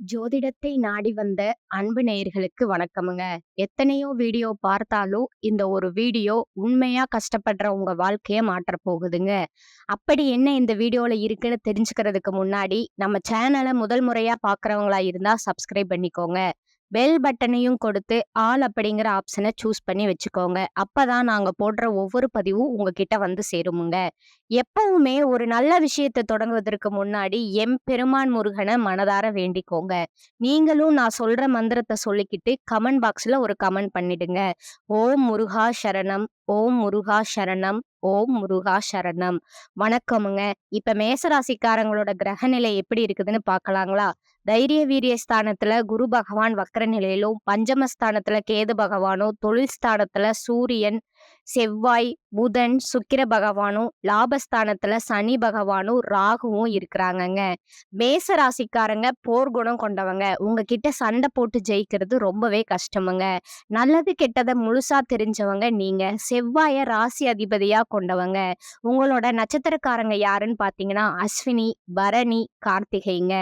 ஜோதிடத்தை நாடி வந்த அன்பு நேயர்களுக்கு வணக்கமுங்க. எத்தனையோ வீடியோ பார்த்தாலும், இந்த ஒரு வீடியோ உண்மையா கஷ்டப்படுற உங்க வாழ்க்கைய மாற்றப் போகுதுங்க. அப்படி என்ன இந்த வீடியோல இருக்குன்னு தெரிஞ்சுக்கிறதுக்கு முன்னாடி, நம்ம சேனல முதல் முறையா பார்க்குறவங்களா இருந்தா சப்ஸ்கிரைப் பண்ணிக்கோங்க. பெல் பட்டனையும் கொடுத்து, ஆல் அப்படிங்கிற ஆப்ஷன சூஸ் பண்ணி வச்சுக்கோங்க. அப்பதான் நாங்க போடுற ஒவ்வொரு பதிவும் உங்ககிட்ட வந்து சேருமுங்க. எப்பவுமே ஒரு நல்ல விஷயத்த தொடங்குவதற்கு முன்னாடி எம்பெருமான் முருகன மனதார வேண்டிக்கோங்க. நீங்களும் நான் சொல்ற மந்திரத்த சொல்லிக்கிட்டு கமெண்ட் பாக்ஸ்ல ஒரு கமெண்ட் பண்ணிடுங்க. ஓம் முருகா சரணம், ஓம் முருகா சரணம், ஓம் முருகா சரணம். வணக்கமுங்க. இப்ப மேசராசிக்காரங்களோட கிரக நிலை எப்படி இருக்குதுன்னு பார்க்கலாங்களா? தைரிய வீரிய ஸ்தானத்துல குரு பகவான் வக்ர நிலையிலும், பஞ்சமஸ்தானத்துல கேது பகவானும், தொழில் ஸ்தானத்துல சூரியன், செவ்வாய், புதன், சுக்கிர பகவானும், லாபஸ்தானத்துல சனி பகவானும், ராகுவும் இருக்கிறாங்கங்க. மேச ராசிக்காரங்க போர் குணம் கொண்டவங்க. உங்ககிட்ட சண்டை போட்டு ஜெயிக்கிறது ரொம்பவே கஷ்டமுங்க. நல்லது கெட்டத முழுசா தெரிஞ்சவங்க நீங்க. செவ்வாய ராசி அதிபதியா கொண்டவங்க. உங்களோட நட்சத்திரக்காரங்க யாருன்னு பார்த்தீங்கன்னா, அஸ்வினி, பரணி, கார்த்திகைங்க.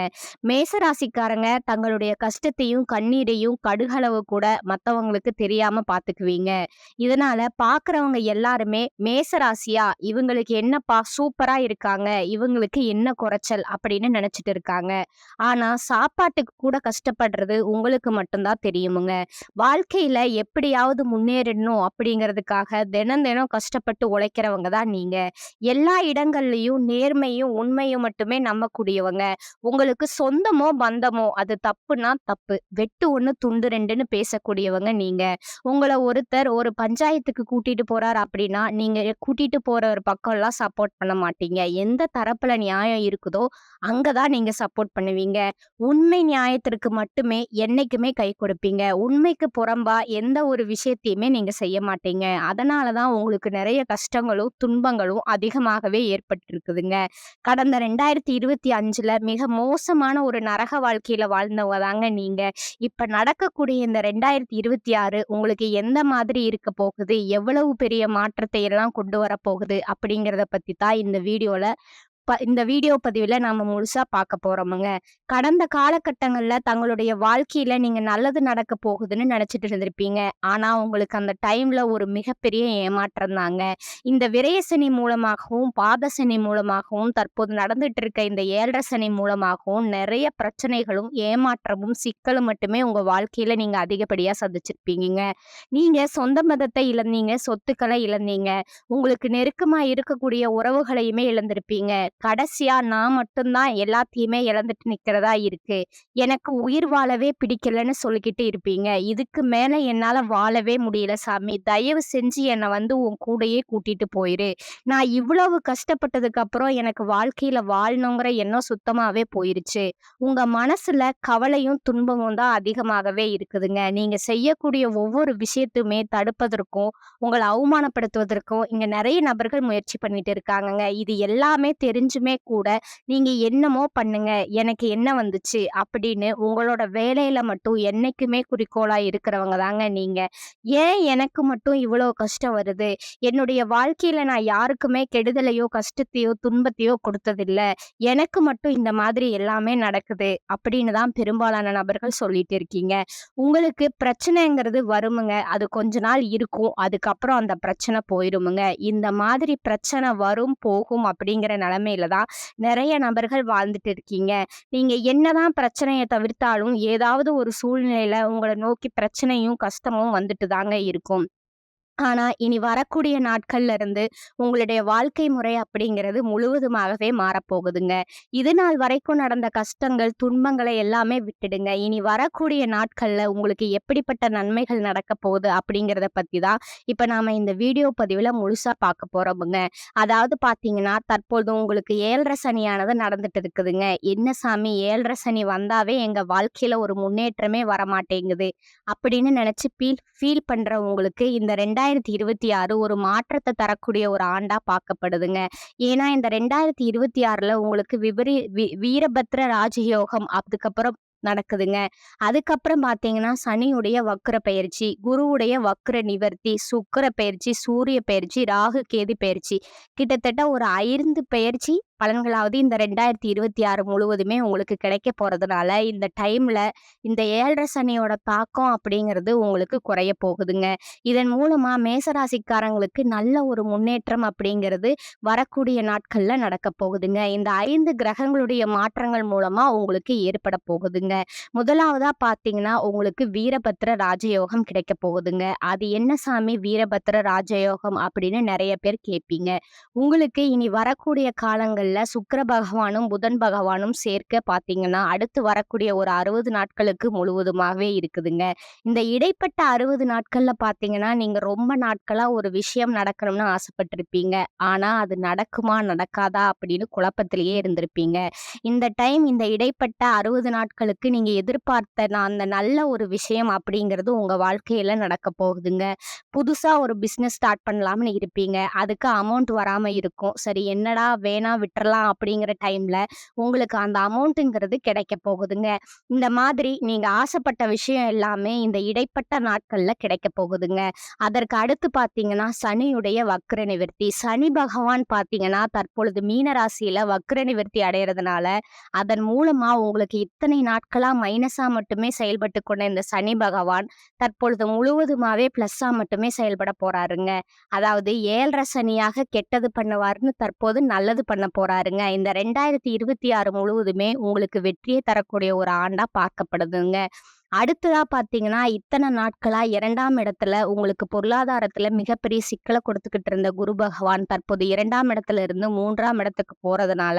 மேச ராசிக்காரங்க தங்களுடைய கஷ்டத்தையும், கண்ணீரையும் கடுகளவு கூட மத்தவங்களுக்கு தெரியாம பார்த்துக்குவீங்க. இதனால பார்க்குறவங்க எல்லாருமே மேச ராசியா, இவங்களுக்கு என்னப்பா சூப்பரா இருக்காங்க, இவங்களுக்கு என்ன குறைச்சல் அப்படின்னு நினைச்சிட்டு இருக்காங்க. ஆனா சாப்பாட்டுக்கு கூட கஷ்டப்படுறது உங்களுக்கு மட்டும் தான் தெரியுமுங்க. வாழ்க்கையில எப்படியாவது முன்னேறணும் அப்படிங்கிறதுக்காக தினம் தினம் கஷ்டப்பட்டு உழைக்கிறவங்க தான் நீங்க. எல்லா இடங்கள்லயும் நேர்மையும் உண்மையும் மட்டுமே நம்பக்கூடியவங்க. உங்களுக்கு சொந்தமோ பந்தமோ அது தப்புனா தப்பு, வெட்டு ஒண்ணு துண்டு ரெண்டுன்னு பேசக்கூடியவங்க நீங்க. உங்கள ஒருத்தர் ஒரு பஞ்சாயத்துக்கு கூட்டிட்டு போறார் அப்படின்னா, நீங்க கூட்டிட்டு போற ஒரு பக்கம்லாம் சப்போர்ட் பண்ண மாட்டீங்க. எந்த தரப்புல நியாயம் இருக்குதோ, அங்க தான் நீங்க சப்போர்ட் பண்ணுவீங்க. உண்மை நியாயத்திற்கு மட்டுமே என்னைக்குமே கை கொடுப்பீங்க. உண்மைக்கு புறம்பா எந்த ஒரு விஷயத்தையுமே நீங்க செய்ய மாட்டீங்க. அதனால தான் உங்களுக்கு நெறைய கஷ்டங்களும், துன்பங்களும் அதிகமாகவே ஏற்பட்டிருக்குதுங்க. கடந்த 2025ல மிக மோசமான ஒரு நரக வாழ்க்கையில வாழ்ந்தவங்க தாங்க நீங்க. இப்ப நடக்கக்கூடிய இந்த 2026 உங்களுக்கு எந்த மாதிரி இருக்க போகுது? எவ்வளவு பெரிய மாற்றத்தை எல்லாம் கொண்டு வரப்போகுது? அப்படிங்கிறத பத்தி தான் இந்த வீடியோ பதிவுல நாம முழுசா பார்க்க போறோமுங்க. கடந்த காலகட்டங்கள்ல தங்களுடைய வாழ்க்கையில நீங்க நல்லது நடக்க போகுதுன்னு நினைச்சிட்டு இருந்திருப்பீங்க. ஆனா உங்களுக்கு அந்த டைம்ல ஒரு மிகப்பெரிய ஏமாற்றம் தாங்க. இந்த விரய சனி மூலமாகவும், பாத சனி மூலமாகவும், தற்போது நடந்துட்டு இருக்க இந்த 7 சனி மூலமாகவும் நெறைய பிரச்சனைகளும், ஏமாற்றமும், சிக்கலும் மட்டுமே உங்க வாழ்க்கையில நீங்க அதிகப்படியா சந்திச்சிருப்பீங்கங்க. நீங்க சொந்த மதத்தை இழந்தீங்க, சொத்துக்களை இழந்தீங்க. உங்களுக்கு நெருக்கமா இருக்கக்கூடிய உறவுகளையுமே இழந்திருப்பீங்க. கடைசியா நான் மட்டும் தான் எல்லாத்தையுமே இழந்துட்டு நிக்கிறதா இருக்கு. எனக்கு உயிர் வாழவே பிடிக்கலன்னு சொல்லிக்கிட்டு இருப்பீங்க. இதுக்கு மேல என்னால வாழவே முடியல சாமி. தயவு செஞ்சு என்ன வந்து உன் கூடயே கூட்டிட்டு போயிரு. நான் இவ்வளவு கஷ்டப்பட்டதுக்கு அப்புறம் எனக்கு வாழ்க்கையில வாழணுங்கிற எண்ணம் சுத்தமாவே போயிருச்சு. உங்க மனசுல கவலையும், துன்பமும் தான் அதிகமாகவே இருக்குதுங்க. நீங்க செய்யக்கூடிய ஒவ்வொரு விஷயத்தையுமே தடுப்பதற்கும், உங்கள அவமானப்படுத்துவதற்கும் இங்க நெறைய நபர்கள் முயற்சி பண்ணிட்டு இருக்காங்கங்க. இது எல்லாமே தெரிஞ்சுமே கூட, நீங்க என்னமோ பண்ணுங்க, எனக்கு என்ன வந்துச்சு அப்படின்னு உங்களோட வேலையில மட்டும் என்னைக்குமே குறிக்கோளா இருக்கிறவங்க தாங்க நீங்க. ஏன் எனக்கு மட்டும் இவ்வளோ கஷ்டம் வருது? என்னுடைய வாழ்க்கையில நான் யாருக்குமே கெடுதலையோ, கஷ்டத்தையோ, துன்பத்தையோ கொடுத்ததில்ல. எனக்கு மட்டும் இந்த மாதிரி எல்லாமே நடக்குது அப்படின்னு தான் பெரும்பாலான நபர்கள் சொல்லிட்டு இருக்கீங்க. உங்களுக்கு பிரச்சனைங்கிறது வருமுங்க. அது கொஞ்ச நாள் இருக்கும். அதுக்கப்புறம் அந்த பிரச்சனை போயிருமுங்க. இந்த மாதிரி பிரச்சனை வரும், போகும் அப்படிங்கிற நிலைமையில தான் நெறைய நபர்கள் வாழ்ந்துட்டு இருக்கீங்க. நீங்க என்னதான் பிரச்சனைய தவிர்த்தாலும், ஏதாவது ஒரு சூழ்நிலையில உங்கள நோக்கி பிரச்சனையும், கஷ்டமும் வந்துட்டு தாங்க இருக்கும். ஆனா, இனி வரக்கூடிய நாட்கள்ல இருந்து உங்களுடைய வாழ்க்கை முறை அப்படிங்கிறது முழுவதுமாகவே மாறப்போகுதுங்க. இது நாள் வரைக்கும் நடந்த கஷ்டங்கள், துன்பங்களை எல்லாமே விட்டுடுங்க. இனி வரக்கூடிய நாட்கள்ல உங்களுக்கு எப்படிப்பட்ட நன்மைகள் நடக்கப் போகுது அப்படிங்கிறத பத்தி தான் இப்ப நாம இந்த வீடியோ பதிவுல முழுசா பார்க்க போறோமுங்க. அதாவது பார்த்தீங்கன்னா, தற்போது உங்களுக்கு 7 சனியானது நடந்துட்டு இருக்குதுங்க. என்ன சாமி 7 சனி வந்தாவே எங்க வாழ்க்கையில ஒரு முன்னேற்றமே வரமாட்டேங்குது அப்படின்னு நினைச்சு ஃபீல் ஃபீல் பண்ற உங்களுக்கு இந்த 2026 ஒரு மாற்றத்த தரக்கூடிய ஒரு ஆண்டா பார்க்கப்படுதுங்க. ஏன்னா இந்த 2026ல உங்களுக்கு வீரபத்ர ராஜயோகம் அதுக்கப்புறம் நடக்குதுங்க. அதுக்கப்புறம் பார்த்தீங்கன்னா, சனியுடைய வக்ர பெயர்ச்சி, குருவுடைய வக்ர நிவர்த்தி, சுக்கிர பெயர்ச்சி, சூரிய பெயர்ச்சி, ராகு, கேது பெயர்ச்சி. கிட்டத்தட்ட ஒரு 5 பெயர்ச்சி பலன்களாவது இந்த 2026 முழுவதுமே உங்களுக்கு கிடைக்க போறதுனால, இந்த டைம்ல இந்த 7 சனியோட தாக்கம் அப்படிங்கிறது உங்களுக்கு குறைய போகுதுங்க. இதன் மூலமா மேசராசிக்காரங்களுக்கு நல்ல ஒரு முன்னேற்றம் அப்படிங்கிறது வரக்கூடிய நாட்கள்ல நடக்கப் போகுதுங்க. இந்த 5 கிரகங்களுடைய மாற்றங்கள் மூலமா உங்களுக்கு ஏற்பட போகுதுங்க. முதலாவதா பார்த்தீங்கன்னா, உங்களுக்கு வீரபத்ர ராஜயோகம் கிடைக்கப் போகுதுங்க. அது என்ன சாமி வீரபத்ர ராஜயோகம் அப்படின்னு நெறைய பேர் கேட்பீங்க. உங்களுக்கு இனி வரக்கூடிய காலங்கள்ல சுக்கிர பகவானும், புதன் பகவானும் சேர்க்க பார்த்தீங்கன்னா, அடுத்து வரக்கூடிய ஒரு 60 நாட்களுக்கு முழுவதுமாவே இருக்குதுங்க. இந்த இடைப்பட்ட 60 நாட்கள்ல பார்த்தீங்கன்னா, நீங்க ரொம்ப நாட்களா ஒரு விஷயம் நடக்கணும்னு ஆசைப்பட்டிருப்பீங்க. ஆனா, அது நடக்குமா? நடக்காதா? அப்படின்னு குழப்பத்திலேயே இருந்திருப்பீங்க. இந்த இடைப்பட்ட 60 நாட்களுக்கு நீங்க எதிர்பார்த்த அந்த நல்ல ஒரு விஷயம் அப்படிங்கிறது உங்க வாழ்க்கையில நடக்கப் போகுதுங்க. புதுசா ஒரு பிசினஸ் ஸ்டார்ட் பண்ணலாம்னு இருப்பீங்க. அதுக்கு அமௌண்ட் வராம இருக்கும். சரி என்னடா வேணாம் விட்டுறலாம் அப்படிங்கிற டைம்ல உங்களுக்கு அந்த அமௌண்ட்ங்கிறது கிடைக்கப் போகுதுங்க. இந்த மாதிரி நீங்க ஆசைப்பட்ட விஷயம் எல்லாமே இந்த இடைப்பட்ட நாட்கள்ல கிடைக்கப் போகுதுங்க. அதற்கு அடுத்து பார்த்தீங்கன்னா, சனியுடைய வக்ர நிவர்த்தி. சனி பகவான் பார்த்தீங்கன்னா, தற்பொழுது மீன ராசியில வக்ர நிவர்த்தி அடையறதுனால, அதன் மூலமா உங்களுக்கு இத்தனை நாட்களா மைனஸா மட்டுமே செயல்பட்டுக் கொண்ட இந்த சனி பகவான், தற்பொழுது முழுவதுமாவே பிளஸ்ஸா மட்டுமே செயல்பட போறாருங்க. அதாவது 7 சனியாக கெட்டது பண்ணுவாருன்னு தற்போது நல்லது பண்ண போறாருங்க. இந்த 2026 முழுவதுமே உங்களுக்கு வெற்றியை தரக்கூடிய ஒரு ஆண்டா பார்க்கப்படுதுங்க. அடுத்ததா பார்த்தீங்கன்னா, இத்தன நாட்களா 2ஆம் இடத்துல உங்களுக்கு பொருளாதாரத்துல மிகப்பெரிய சிக்கல குடுத்துக்கிட்டு இருந்த குரு பகவான் தற்போது 2ஆம் இடத்துல இருந்து 3ஆம் இடத்துக்கு போறதுனால,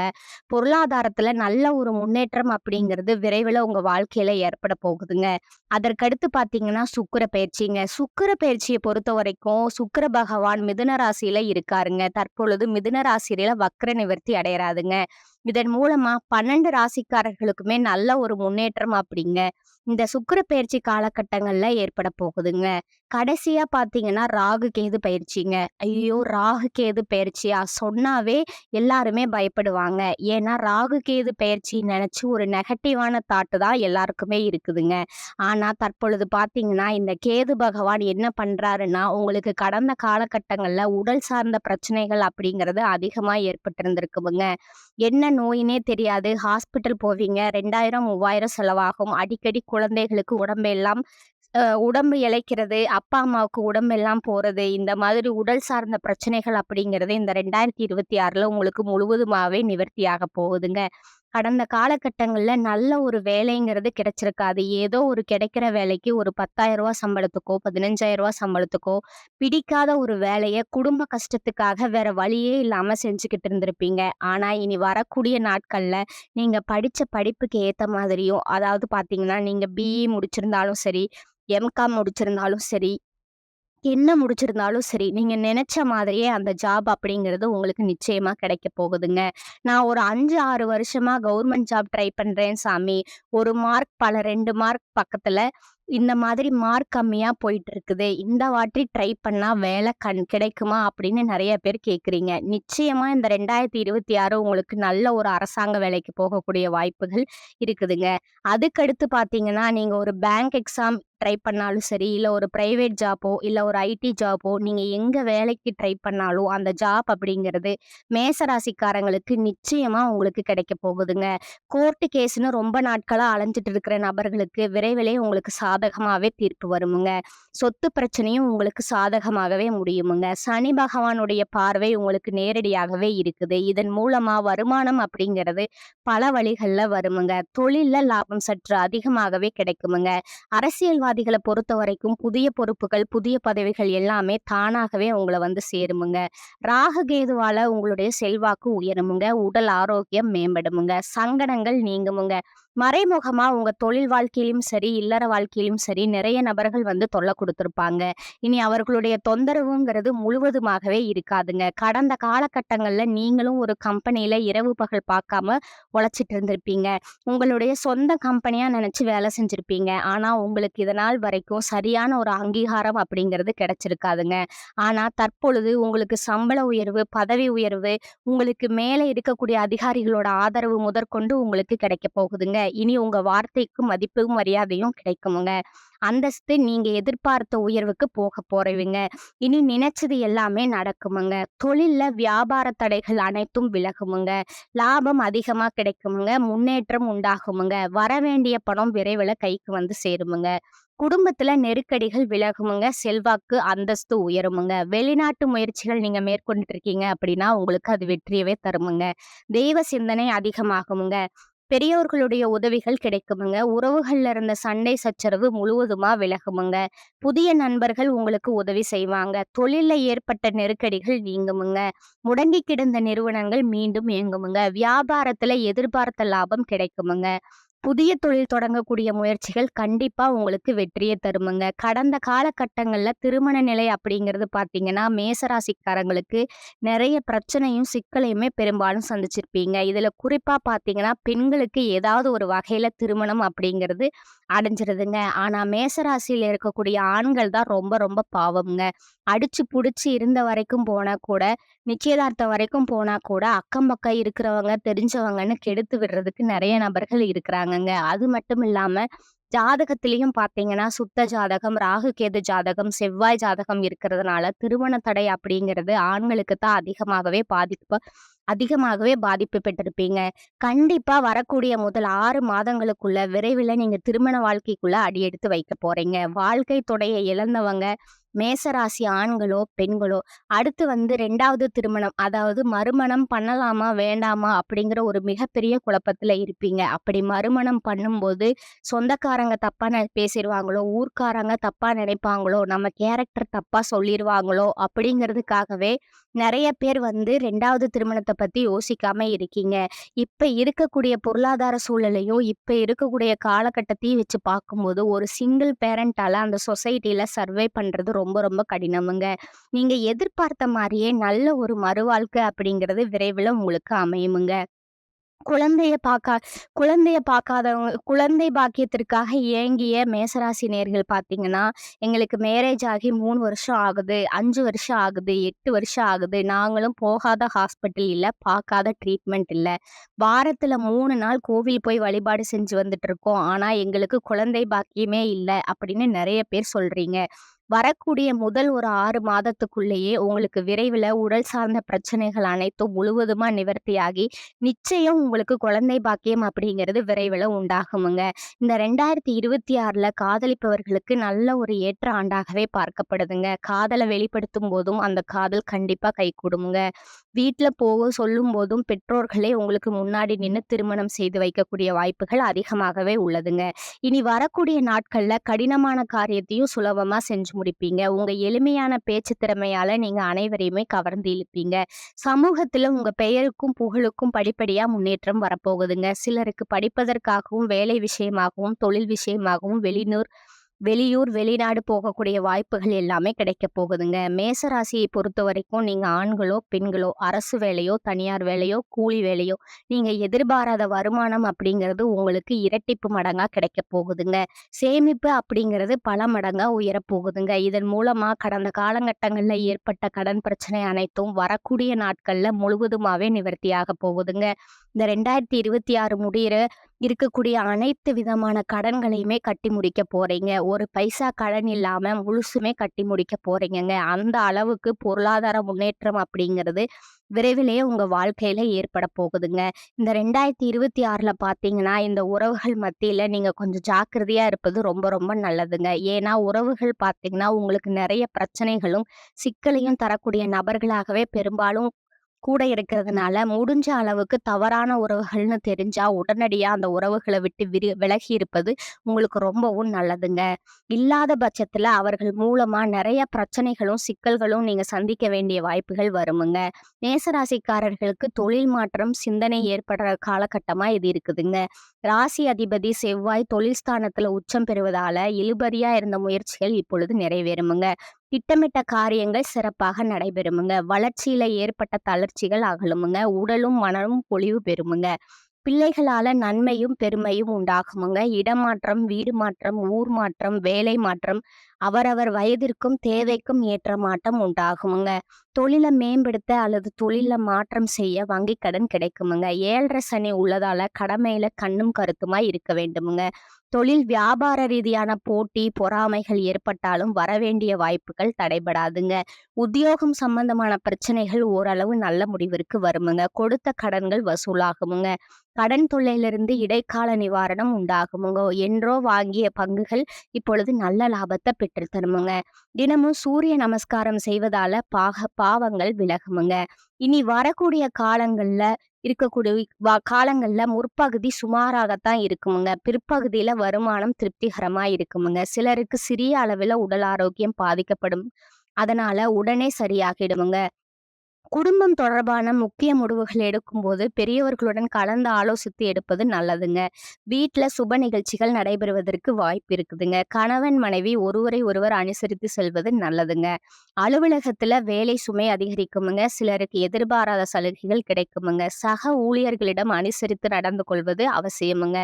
பொருளாதாரத்துல நல்ல ஒரு முன்னேற்றம் அப்படிங்கிறது விரைவில உங்க வாழ்க்கையில ஏற்பட போகுதுங்க. அதற்கடுத்து பார்த்தீங்கன்னா, சுக்கிர பயிற்சிங்க. சுக்கிர பயிற்சிய பொறுத்தவரைக்கும் சுக்கிர பகவான் மிதுன ராசியில இருக்காருங்க. தற்பொழுது மிதுன ராசியில வக்ர நிவர்த்தி அடையறாருங்க. இதன் மூலமா 12 ராசிக்காரர்களுக்குமே நல்ல ஒரு முன்னேற்றம் அப்படிங்க இந்த சுக்கிர பயிற்சி காலகட்டங்கள்ல ஏற்பட போகுதுங்க. கடைசியா பார்த்தீங்கன்னா, ராகு கேது பயிற்சிங்க. ஐயோ! ராகு கேது பயிற்சியா? சொன்னாவே எல்லாருமே பயப்படுவாங்க. ஏன்னா, ராகு கேது பயிற்சி நெனச்சு ஒரு நெகட்டிவான தாட் தான் எல்லாருக்குமே இருக்குதுங்க. ஆனா, தற்பொழுது பார்த்தீங்கன்னா, இந்த கேது பகவான் என்ன பண்றாருன்னா, உங்களுக்கு கடந்த காலகட்டங்கள்ல உடல் சார்ந்த பிரச்சனைகள் அப்படிங்கிறது அதிகமா ஏற்பட்டிருந்திருக்குமுங்க. என்ன நோயினே தெரியாது. ஹாஸ்பிட்டல் போவீங்க. 2000, 3000 செலவாகும். அடிக்கடி குழந்தைகளுக்கு உடம்பு இளைக்கிறது, அப்பா, அம்மாவுக்கு உடம்பெல்லாம் போறது, இந்த மாதிரி உடல் சார்ந்த பிரச்சனைகள் அப்படிங்கிறது இந்த 2026ல உங்களுக்கு முழுவதுமாவே நிவர்த்தியாக போகுதுங்க. கடந்த காலகட்டங்கள்ல நல்ல ஒரு வேலைங்கிறது கிடைச்சிருக்காது. ஏதோ ஒரு கிடைக்கிற வேலைக்கு ஒரு ரூ. 10,000 சம்பளத்துக்கோ, ரூ. 15,000 சம்பளத்துக்கோ, பிடிக்காத ஒரு வேலைய குடும்ப கஷ்டத்துக்காக வேற வழியே இல்லாம செஞ்சுகிட்டு இருந்திருப்பீங்க. ஆனா, இனி வரக்கூடிய நாட்கள்ல நீங்க படிச்ச படிப்புக்கு ஏத்த மாதிரியும், அதாவது பார்த்தீங்கன்னா, நீங்க பிஇ முடிச்சிருந்தாலும் சரி, எம்காம் முடிச்சிருந்தாலும் சரி, என்ன முடிச்சிருந்தாலும் சரி, நீங்க நெனச்ச மாதிரியே அந்த ஜாப் அப்படிங்கிறது உங்களுக்கு நிச்சயமா கிடைக்க போகுதுங்க. நான் ஒரு 5, 6 வருஷமா கவர்மெண்ட் ஜாப் ட்ரை பண்றேன் சாமி. 1 மார்க் பல 2 மார்க் பக்கத்துல இந்த மாதிரி மார்க் கம்மியா போயிட்டு இருக்குது. இந்த வாட்டி ட்ரை பண்ணா வேலை கிடைக்குமா? அப்படின்னு நெறைய பேர் கேட்குறீங்க. நிச்சயமா இந்த 2026 உங்களுக்கு நல்ல ஒரு அரசாங்க வேலைக்கு போகக்கூடிய வாய்ப்புகள் இருக்குதுங்க. அதுக்கடுத்து பார்த்தீங்கன்னா, நீங்க ஒரு பேங்க் எக்ஸாம் ட்ரை பண்ணாலும் சரி, இல்ல ஒரு பிரைவேட் ஜாப்போ, இல்ல ஒரு ஐடி ஜாப்போ, நீங்க எங்க வேலைக்கு ட்ரை பண்ணாலும், அந்த ஜாப் அப்படிங்கிறது மேச ராசிக்காரங்களுக்கு நிச்சயமா உங்களுக்கு கிடைக்க போகுதுங்க. கோர்ட் கேஸ்ன்னு ரொம்ப நாட்களா அலைஞ்சுட்டு இருக்கிற நபர்களுக்கு விரைவிலே உங்களுக்கு சாதகமாவே தீர்ப்பு வருமுங்க. சொத்து பிரச்சனையும் உங்களுக்கு சாதகமாகவே முடியுமுங்க. சனி பகவானுடைய பார்வை உங்களுக்கு நேரடியாகவே இருக்குது. இதன் மூலமா வருமானம் அப்படிங்கிறது பல வழிகள்ல வருமுங்க. தொழில்ல லாபம் சற்று அதிகமாகவே கிடைக்குமுங்க. அரசியல்வாதிகள பொறுத்தவரைக்கும் புதிய பொறுப்புகள், புதிய பதவிகள் எல்லாமே தானாகவே உங்கள வந்து சேருமுங்க. ராகு கேதுவால உங்களுடைய செல்வாக்கு உயருமுங்க. உடல் ஆரோக்கியம் மேம்படுமுங்க. சங்கடங்கள் நீங்குமுங்க. மறைமுகமா உங்க தொழில் வாழ்க்கையிலும் சரி, இல்லற வாழ்க்கையிலும் சரி நிறைய நபர்கள் வந்து தொல்ல குடுத்திருப்பாங்க. இனி அவர்களுடைய தொந்தரவுங்கிறது முழுவதுமாகவே இருக்காதுங்க. கடந்த காலகட்டங்கள்ல நீங்களும் ஒரு கம்பெனியில இரவு பகல் பார்க்காம உழைச்சிட்டு இருந்திருப்பீங்க. உங்களுடைய சொந்த கம்பெனியா நினைச்சு வேலை செஞ்சிருப்பீங்க. ஆனா, உங்களுக்கு இதநாள் வரைக்கும் சரியான ஒரு அங்கீகாரம் அப்படிங்கிறது கிடைச்சிருக்காதுங்க. ஆனா, தற்பொழுது உங்களுக்கு சம்பள உயர்வு, பதவி உயர்வு, உங்களுக்கு மேலே இருக்கக்கூடிய அதிகாரிகளோட ஆதரவு முதற்கொண்டு உங்களுக்கு கிடைக்கப் போகுதுங்க. இனி உங்க வார்த்தைக்கு மதிப்பும், மரியாதையும் கிடைக்குமுங்க. அந்தஸ்து நீங்க எதிர்பார்த்த உயர்வுக்கு போறீங்க. இனி நினைச்சது எல்லாமே நடக்குமுங்க. தொழில்ல வியாபார தடைகள் அனைத்தும் விலகுமுங்க. லாபம் அதிகமா கிடைக்குமுங்க. முன்னேற்றம் உண்டாகுமுங்க. வரவேண்டிய பணம் விரைவில கைக்கு வந்து சேருமுங்க. குடும்பத்துல நெருக்கடிகள் விலகுமுங்க. செல்வாக்கு, அந்தஸ்து உயருமுங்க. வெளிநாட்டு முயற்சிகள் நீங்க மேற்கொண்டுட்டு இருக்கீங்க அப்படின்னா, உங்களுக்கு அது வெற்றியவே தருமுங்க. தெய்வ சிந்தனை அதிகமாகுமுங்க. பெரியோர்களுடைய உதவிகள் கிடைக்குமுங்க. உறவுகள்ல இருந்த சண்டை சச்சரவு முழுவதுமா விலகுமுங்க. புதிய நண்பர்கள் உங்களுக்கு உதவி செய்வாங்க. தொழில்ல ஏற்பட்ட நெருக்கடிகள் நீங்குமுங்க. முடங்கி கிடந்த நிறுவனங்கள் மீண்டும் இயங்குமுங்க. வியாபாரத்துல எதிர்பார்த்த லாபம் கிடைக்குமுங்க. புதிய தொழில் தொடங்கக்கூடிய முயற்சிகள் கண்டிப்பா உங்களுக்கு வெற்றிய தருமுங்க. கடந்த காலகட்டங்கள்ல திருமண நிலை அப்படிங்கிறது பார்த்தீங்கன்னா, மேசராசிக்காரங்களுக்கு நெறைய பிரச்சனையும், சிக்கலையுமே பெரும்பாலும் சந்திச்சிருப்பீங்க. இதுல குறிப்பா பார்த்தீங்கன்னா, பெண்களுக்கு ஏதாவது ஒரு வகையில திருமணம் அப்படிங்கிறது அடைஞ்சிருதுங்க. ஆனா மேசராசியில இருக்கக்கூடிய ஆண்கள் தான் ரொம்ப ரொம்ப பாவம்ங்க. அடிச்சு புடிச்சு இருந்த வரைக்கும் போனா கூட, நிச்சயதார்த்தம் வரைக்கும் போனா கூட, அக்கம் பக்கம் இருக்கிறவங்க, தெரிஞ்சவங்கன்னு கெடுத்து விடுறதுக்கு நெறைய நபர்கள் இருக்கிறாங்கங்க. அது மட்டும் இல்லாம, ஜாதகத்திலயும் பார்த்தீங்கன்னா, சுத்த ஜாதகம், ராகு கேது ஜாதகம், செவ்வாய் ஜாதகம் இருக்கிறதுனால, திருமண தடை அப்படிங்கிறது ஆண்களுக்கு தான் அதிகமாகவே பாதிப்பு பெற்றிருப்பீங்க. கண்டிப்பா வரக்கூடிய முதல் 6 மாதங்களுக்குள்ள விரைவில நீங்க திருமண வாழ்க்கைக்குள்ள அடியெடுத்து வைக்க போறீங்க. வாழ்க்கை துணைய இழந்தவங்க, மேசராசி ஆண்களோ, பெண்களோ, அடுத்து வந்து 2வது திருமணம், அதாவது மறுமணம் பண்ணலாமா? வேண்டாமா? அப்படிங்கிற ஒரு மிகப்பெரிய குழப்பத்துல இருப்பீங்க. அப்படி மறுமணம் பண்ணும்போது, சொந்தக்காரங்க தப்பா பேசிருவாங்களோ, ஊர்க்காரங்க தப்பா நினைப்பாங்களோ, நம்ம கேரக்டர் தப்பா சொல்லிருவாங்களோ, அப்படிங்கிறதுக்காகவே நெறைய பேர் வந்து 2வது திருமணத்த பத்தி யோசிக்காம இருக்கீங்க. இப்ப இருக்கக்கூடிய பொருளாதார சூழலையும், இப்ப இருக்கக்கூடிய காலகட்டத்தையும் வச்சு பார்க்கும்போது, ஒரு சிங்கிள் பேரண்டால அந்த சொசைட்டில சர்வை பண்றது ரொம்ப ரொம்ப கடினமுங்க. நீங்க எதிர்பார்த்த மாரியே நல்ல ஒரு மறுவாழ்க்கை அப்படிங்கிறது விரைவில உங்களுக்கு அமையுமுங்க. குழந்தைய பாக்கா குழந்தைய பாக்காதவங்க, குழந்தை பாக்கியத்திற்காக ஏங்கிய மேசராசி நேயர்கள் பார்த்தீங்கன்னா, எங்களுக்கு மேரேஜ் ஆகி 3 வருஷம் ஆகுது, 5 வருஷம் ஆகுது, 8 வருஷம் ஆகுது. நாங்களும் போகாத ஹாஸ்பிட்டல் இல்ல, பாக்காத ட்ரீட்மெண்ட் இல்ல. வாரத்துல 3 நாள் கோவில் போய் வழிபாடு செஞ்சு வந்துட்டுருக்கோம். ஆனா, எங்களுக்கு குழந்தை பாக்கியமே இல்ல அப்படின்னு நெறைய பேர் சொல்றீங்க. வரக்கூடிய முதல் ஒரு 6 மாதத்துக்குள்ளேயே உங்களுக்கு விரைவில உடல் சார்ந்த பிரச்சனைகள் அனைத்தும் முழுவதுமா நிவர்த்தியாகி, நிச்சயம் உங்களுக்கு குழந்தை பாக்கியம் அப்படிங்கிறது விரைவில உண்டாகுமுங்க. இந்த 2026ல காதலிப்பவர்களுக்கு நல்ல ஒரு ஏற்ற ஆண்டாகவே பார்க்கப்படுதுங்க. காதல வெளிப்படுத்தும் போதும் அந்த காதல் கண்டிப்பா கைகூடுமுங்க. வீட்ல போக சொல்லும்போதும் பெற்றோர்களே உங்களுக்கு முன்னாடி நின்னு திருமணம் செய்து வைக்கக்கூடிய வாய்ப்புகள் அதிகமாகவே உள்ளதுங்க. இனி வரக்கூடிய நாட்கள்ல கடினமான காரியத்தையும் சுலபமா செஞ்சு முடிப்பீங்க. உங்க எளிமையான பேச்சு திறமையால நீங்க அனைவரையுமே கவர்ந்து இழுப்பீங்க. சமூகத்துல உங்க பெயருக்கும், புகழுக்கும் படிப்படியா முன்னேற்றம் வரப்போகுதுங்க. சிலருக்கு படிப்பதற்காகவும், வேலை விஷயமாகவும், தொழில் விஷயமாகவும் வெளியூர், வெளிநாடு போகக்கூடிய வாய்ப்புகள் எல்லாமே கிடைக்கப் போகுதுங்க. மேச ராசியை பொறுத்தவரைக்கும் நீங்க ஆண்களோ, பெண்களோ, அரசு வேலையோ, தனியார் வேலையோ, கூலி வேலையோ, நீங்க எதிர்பாராத வருமானம் அப்படிங்கிறது உங்களுக்கு இரட்டிப்பு மடங்கா கிடைக்கப் போகுதுங்க. சேமிப்பு அப்படிங்கிறது பல மடங்கா உயரப் போகுதுங்க. இதன் மூலமா கடந்த காலகட்டங்கள்ல ஏற்பட்ட கடன் பிரச்சனை அனைத்தும் வரக்கூடிய நாட்கள்ல முழுவதுமாவே நிவர்த்தியாகப் போகுதுங்க. இந்த 2026 முடியிற இருக்கக்கூடிய அனைத்து விதமான கடன்களையுமே கட்டி முடிக்க போறீங்க. ஒரு பைசா கடன் இல்லாம முழுசுமே கட்டி முடிக்க போறீங்கங்க. அந்த அளவுக்கு பொருளாதார முன்னேற்றம் அப்படிங்கிறது விரைவிலேயே உங்க வாழ்க்கையில ஏற்பட போகுதுங்க. இந்த 2026ல பார்த்தீங்கன்னா, இந்த உறவுகள் மத்தியில நீங்க கொஞ்சம் ஜாக்கிரதையா இருப்பது ரொம்ப ரொம்ப நல்லதுங்க. ஏன்னா உறவுகள் பார்த்தீங்கன்னா, உங்களுக்கு நெறைய பிரச்சனைகளும், சிக்கலையும் தரக்கூடிய நபர்களாகவே பெரும்பாலும் கூட இருக்கிறதுனால, முடிஞ்ச அளவுக்கு தவறான உறவுகள்னு தெரிஞ்சா, உடனடியா அந்த உறவுகள விட்டு விலகி இருப்பது உங்களுக்கு ரொம்பவும் நல்லதுங்க. இல்லாத பட்சத்துல அவர்கள் மூலமா நெறைய பிரச்சனைகளும், சிக்கல்களும் நீங்க சந்திக்க வேண்டிய வாய்ப்புகள் வருமுங்க. மேசராசிக்காரர்களுக்கு தொழில் மாற்றம், சிந்தனை ஏற்படுற காலகட்டமா இது இருக்குதுங்க. ராசி அதிபதி செவ்வாய் தொழில் ஸ்தானத்துல உச்சம் பெறுவதால, இழுபறியா இருந்த முயற்சிகள் இப்பொழுது நிறைவேறுமுங்க. திட்டமிட்ட காரியங்கள் சிறப்பாக நடைபெறுமுங்க. வளர்ச்சியில ஏற்பட்ட தளர்ச்சிகள் அகலுமுங்க. உடலும், மனமும் பொலிவு பெறுமுங்க. பிள்ளைகளால நன்மையும், பெருமையும் உண்டாகுமுங்க. இடமாற்றம், வீடு மாற்றம், ஊர் மாற்றம், வேலை மாற்றம், அவரவர் வயதிற்கும், தேவைக்கும் ஏற்ற மாற்றம் உண்டாகுமுங்க. தொழில மேம்படுத்த அல்லது தொழில்ல மாற்றம் செய்ய வங்கிக் கடன் கிடைக்குமுங்க. 7.5 சனி உள்ளதால கடமையில கண்ணும் கருத்துமாய் இருக்க வேண்டுமுங்க. தொழில் வியாபார ரீதியான போட்டி, பொறாமைகள் ஏற்பட்டாலும் வரவேண்டிய வாய்ப்புகள் தடைபடாதுங்க. உத்தியோகம் சம்பந்தமான பிரச்சனைகள் ஓரளவு நல்ல முடிவிற்கு வருமுங்க. கொடுத்த கடன்கள் வசூலாகுமுங்க. கடன் தொல்லையிலிருந்து இடைக்கால நிவாரணம் உண்டாகுமுங்க. என்றோ வாங்கிய பங்குகள் இப்பொழுது நல்ல லாபத்தை பெற்றுத் தருமுங்க. தினமும் சூரிய நமஸ்காரம் செய்வதால பாவங்கள் விலகுமுங்க. இனி வரக்கூடிய காலங்கள்ல இருக்கக்கூடிய காலங்கள்ல முற்பகுதி சுமாராகத்தான் இருக்குமுங்க. பிற்பகுதியில வருமானம் திருப்திகரமா இருக்குமுங்க. சிலருக்கு சிறிய அளவில உடல் ஆரோக்கியம் பாதிக்கப்படும். அதனால உடனே சரியாகிடுமுங்க. குடும்பம் தொடர்பான முக்கிய முடிவுகள் எடுக்கும்போது பெரியவர்களுடன் கலந்து ஆலோசித்து எடுப்பது நல்லதுங்க. வீட்ல சுப நிகழ்ச்சிகள் நடைபெறுவதற்கு வாய்ப்பு இருக்குதுங்க. கணவன் மனைவி ஒருவரை ஒருவர் அனுசரித்து செல்வது நல்லதுங்க. அலுவலகத்துல வேலை சுமை அதிகரிக்குமுங்க. சிலருக்கு எதிர்பாராத சலுகைகள் கிடைக்குமுங்க. சக ஊழியர்களிடம் அனுசரித்து நடந்து கொள்வது அவசியமுங்க.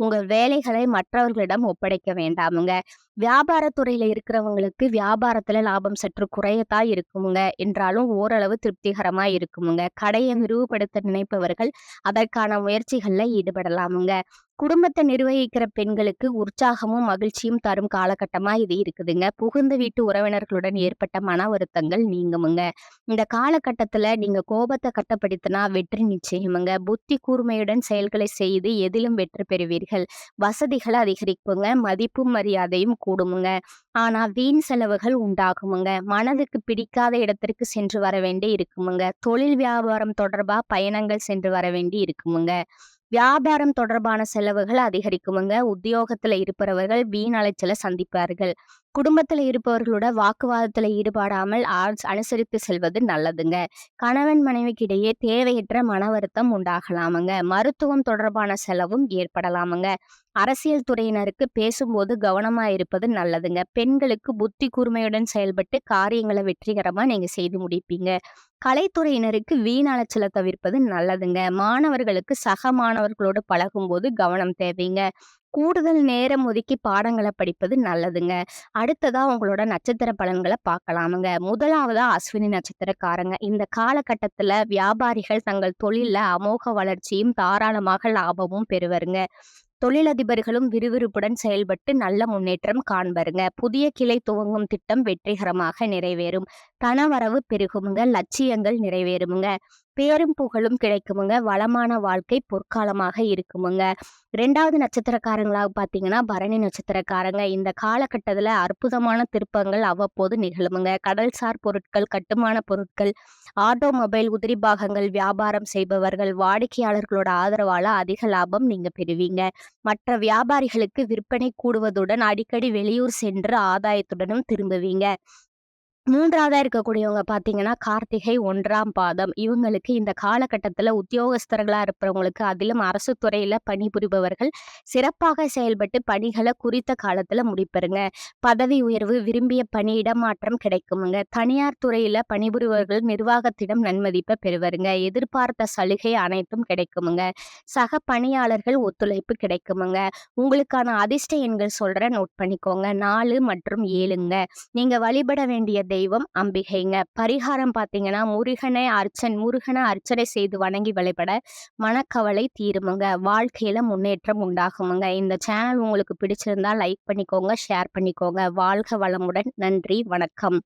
உங்கள் வேலைகளை மற்றவர்களிடம் ஒப்படைக்க வேண்டாமுங்க. வியாபாரத்துறையில இருக்கிறவங்களுக்கு வியாபாரத்துல லாபம் சற்று குறையத்தான் இருக்குமுங்க. என்றாலும் ஓரளவு திருப்திகரமா இருக்குமுங்க. கடைய விரிவுபடுத்த நினைப்பவர்கள் அதற்கான முயற்சிகள்ல ஈடுபடலாமுங்க. குடும்பத்தை நிர்வகிக்கிற பெண்களுக்கு உற்சாகமும் மகிழ்ச்சியும் தரும் காலகட்டமா இது இருக்குதுங்க. புகுந்த வீட்டு உறவினர்களுடன் ஏற்பட்ட மன வருத்தங்கள் நீங்குமுங்க. இந்த காலகட்டத்துல நீங்க கோபத்தை கட்டுப்படுத்தினா வெற்றி நிச்சயமுங்க. புத்தி கூர்மையுடன் செயல்களை செய்து எதிலும் வெற்றி பெறுவீர்கள். வசதிகள் அதிகரிக்குங்க. மதிப்பும் மரியாதையும் கூடுமுங்க. ஆனா வீண் செலவுகள் உண்டாகுமுங்க. மனதுக்கு பிடிக்காத இடத்திற்கு சென்று வர வேண்டி இருக்குமுங்க. தொழில் வியாபாரம் தொடர்பா பயணங்கள் சென்று வர வேண்டி இருக்குமுங்க. வியாபாரம் தொடர்பான செலவுகள் அதிகரிக்குமுங்க. உத்தியோகத்துல இருப்பவர்கள் வீண் அலைச்சலை சந்திப்பார்கள். குடும்பத்துல இருப்பவர்களோட வாக்குவாதத்துல ஈடுபடாமல் அனுசரித்து செல்வது நல்லதுங்க. கணவன் மனைவிக்கு இடையே தேவையற்ற மன வருத்தம் உண்டாகலாமுங்க. மருத்துவம் தொடர்பான செலவும் ஏற்படலாமுங்க. அரசியல் துறையினருக்கு பேசும்போது கவனமா இருப்பது நல்லதுங்க. பெண்களுக்கு புத்தி கூர்மையுடன் செயல்பட்டு காரியங்களை வெற்றிகரமா நீங்க செய்து முடிப்பீங்க. கலைத்துறையினருக்கு வீண் அலைச்சலை தவிர்ப்பது நல்லதுங்க. மாணவர்களுக்கு சக மாணவர்களோடு பழகும்போது கவனம் தேவைங்க. கூடுதல் நேரம் ஒதுக்கி பாடங்களை படிப்பது நல்லதுங்க. அடுத்ததா உங்களோட நட்சத்திர பலன்களை பார்க்கலாமுங்க. முதலாவதா அஸ்வினி நட்சத்திரக்காரங்க. இந்த காலகட்டத்துல வியாபாரிகள் தங்கள் தொழில்ல அமோக வளர்ச்சியும் தாராளமாக லாபமும் பெறுவருங்க. தொழிலதிபர்களும் விறுவிறுப்புடன் செயல்பட்டு நல்ல முன்னேற்றம் காண்பருங்க. புதிய கிளை துவங்கும் திட்டம் வெற்றிகரமாக நிறைவேறும். பணவரவு பெருகுமுங்க. லட்சியங்கள் நிறைவேறுமுங்க. பேரும் புகழும் கிடைக்குமுங்க. வளமான வாழ்க்கை பொற்காலமாக இருக்குமுங்க. 2வது நட்சத்திரக்காரங்களாக பார்த்தீங்கன்னா பரணி நட்சத்திரக்காரங்க. இந்த காலகட்டத்துல அற்புதமான திருப்பங்கள் அவ்வப்போது நிகழுமுங்க. கடல்சார் பொருட்கள், கட்டுமான பொருட்கள், ஆட்டோமொபைல், உதிரி பாகங்கள் வியாபாரம் செய்பவர்கள், வாடிக்கையாளர்களோட ஆதரவால அதிக லாபம் நீங்க பெறுவீங்க. மற்ற வியாபாரிகளுக்கு விற்பனை கூடுவதுடன் அடிக்கடி வெளியூர் சென்று ஆதாயத்துடனும் திரும்புவீங்க. 3வதா இருக்கக்கூடியவங்க பார்த்தீங்கன்னா, கார்த்திகை 1ஆம் பாதம். இவங்களுக்கு இந்த காலகட்டத்தில உத்தியோகஸ்தர்களா இருப்பவங்களுக்கு, அதிலும் அரசு துறையில பணிபுரிபவர்கள் சிறப்பாக செயல்பட்டு பணிகள குறித்த காலத்தில முடிப்பருங்க. பதவி உயர்வு, விரும்பிய பணி இடமாற்றம் கிடைக்குமுங்க. தனியார் துறையில பணிபுரிபவர்கள் நிர்வாகத்திடம் நன்மதிப்ப பெறுவருங்க. எதிர்பார்த்த சலுகை அனைத்தும் கிடைக்குமுங்க. சக பணியாளர்கள் ஒத்துழைப்பு கிடைக்குமுங்க. உங்களுக்கான அதிர்ஷ்ட எண்கள் சொல்றேன், நோட் பண்ணிக்கோங்க. 4 மற்றும் 7ங்க. நீங்க வழிபட வேண்டிய தெய்வம் அம்பிகைங்க. பரிகாரம் பார்த்தீங்கன்னா முருகனை அர்ச்சனை செய்து வணங்கி வழிபட மனக்கவலை தீருமுங்க. வாழ்க்கையில முன்னேற்றம் உண்டாகுமுங்க. இந்த சேனல் உங்களுக்கு பிடிச்சிருந்தா லைக் பண்ணிக்கோங்க, ஷேர் பண்ணிக்கோங்க. வாழ்க வளமுடன். நன்றி, வணக்கம்.